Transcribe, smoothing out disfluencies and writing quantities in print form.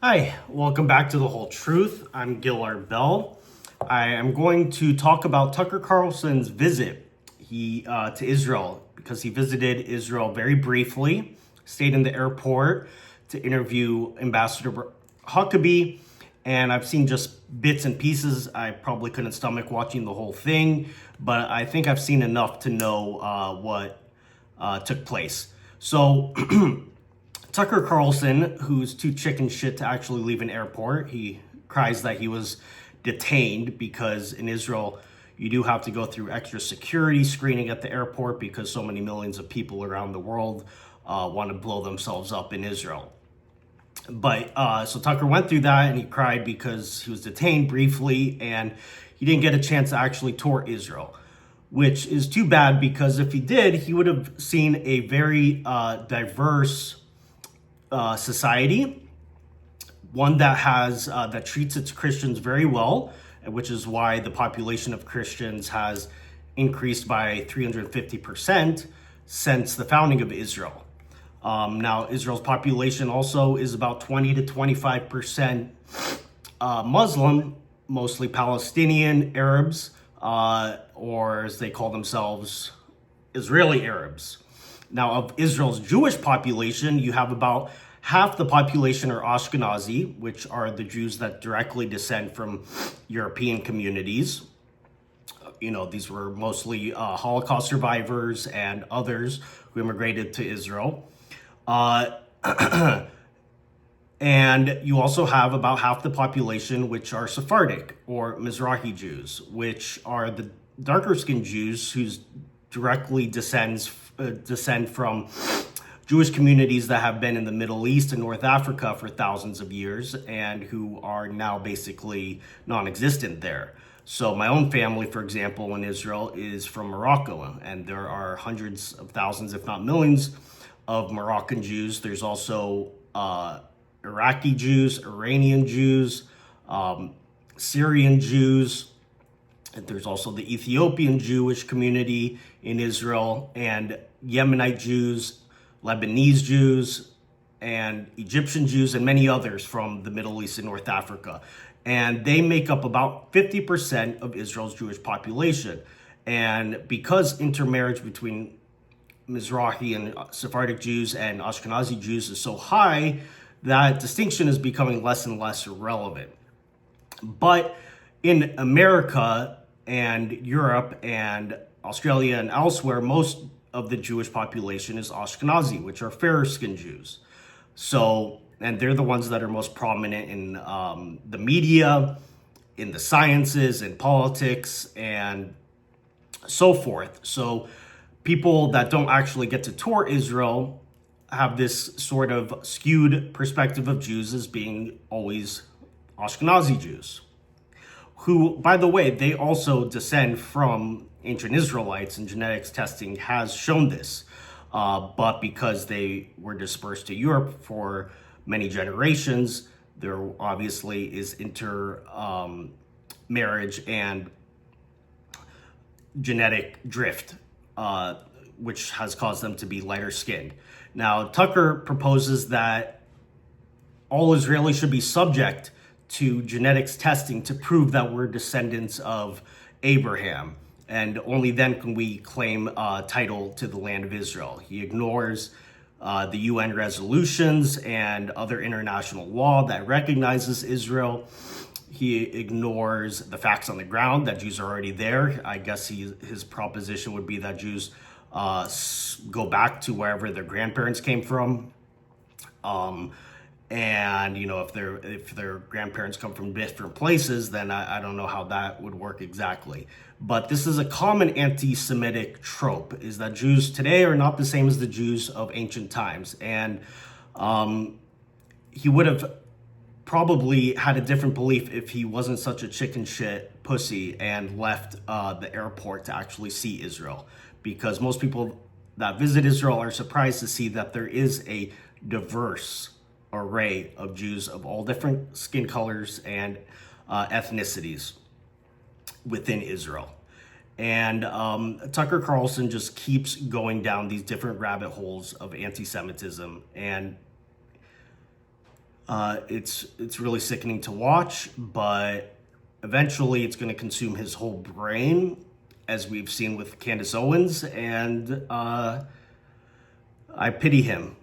Hi, welcome back to The Whole Truth. I'm Gillard Bell. I am going to talk about Tucker Carlson's visit to Israel because he visited Israel very briefly, stayed in the airport to interview Ambassador Huckabee, and I've seen just bits and pieces. I probably couldn't stomach watching the whole thing, but I think I've seen enough to know what took place. So Tucker Carlson, who's too chicken shit to actually leave an airport, he cries that he was detained because in Israel, you do have to go through extra security screening at the airport because so many millions of people around the world want to blow themselves up in Israel. But so Tucker went through that and he cried because he was detained briefly and he didn't get a chance to actually tour Israel, which is too bad because if he did, he would have seen a very diverse society, one that has that treats its Christians very well, which is why the population of Christians has increased by 350% since the founding of Israel. Now, Israel's population also is about 20 to 25% Muslim, mostly Palestinian Arabs, or as they call themselves, Israeli Arabs. Now, of Israel's Jewish population, you have about half the population are Ashkenazi, which are the Jews that directly descend from European communities. You know, these were mostly Holocaust survivors and others who immigrated to Israel. And you also have about half the population, which are Sephardic or Mizrahi Jews, which are the darker skinned Jews whose directly descend from Jewish communities that have been in the Middle East and North Africa for thousands of years and who are now basically non-existent there. So my own family, for example, in Israel is from Morocco, and there are hundreds of thousands, if not millions, of Moroccan Jews. There's also Iraqi Jews, Iranian Jews, Syrian Jews. There's also the Ethiopian Jewish community in Israel, and Yemenite Jews, Lebanese Jews, and Egyptian Jews, and many others from the Middle East and North Africa. And they make up about 50% of Israel's Jewish population. And because intermarriage between Mizrahi and Sephardic Jews and Ashkenazi Jews is so high, that distinction is becoming less and less relevant. But in America and Europe and Australia and elsewhere, most of the Jewish population is Ashkenazi, which are fair-skinned Jews. So, and they're the ones that are most prominent in the media, in the sciences, in politics, and so forth. So people that don't actually get to tour Israel have this sort of skewed perspective of Jews as being always Ashkenazi Jews, who, by the way, they also descend from ancient Israelites, and genetics testing has shown this. But because they were dispersed to Europe for many generations, there obviously is marriage and genetic drift, which has caused them to be lighter skinned. Now, Tucker proposes that all Israelis should be subject to genetics testing to prove that we're descendants of Abraham, and only then can we claim title to the land of Israel. He ignores the UN resolutions and other international law that recognizes Israel. He ignores the facts on the ground that Jews are already there. I guess his proposition would be that Jews go back to wherever their grandparents came from. And you know, if their grandparents come from different places, then I don't know how that would work exactly. But this is a common anti-Semitic trope: is that Jews today are not the same as the Jews of ancient times. And he would have probably had a different belief if he wasn't such a chicken shit pussy and left the airport to actually see Israel. Because most people that visit Israel are surprised to see that there is a diverse array of Jews of all different skin colors and ethnicities within Israel. And Tucker Carlson just keeps going down these different rabbit holes of anti-Semitism. And It's really sickening to watch, but eventually it's going to consume his whole brain, as we've seen with Candace Owens, and I pity him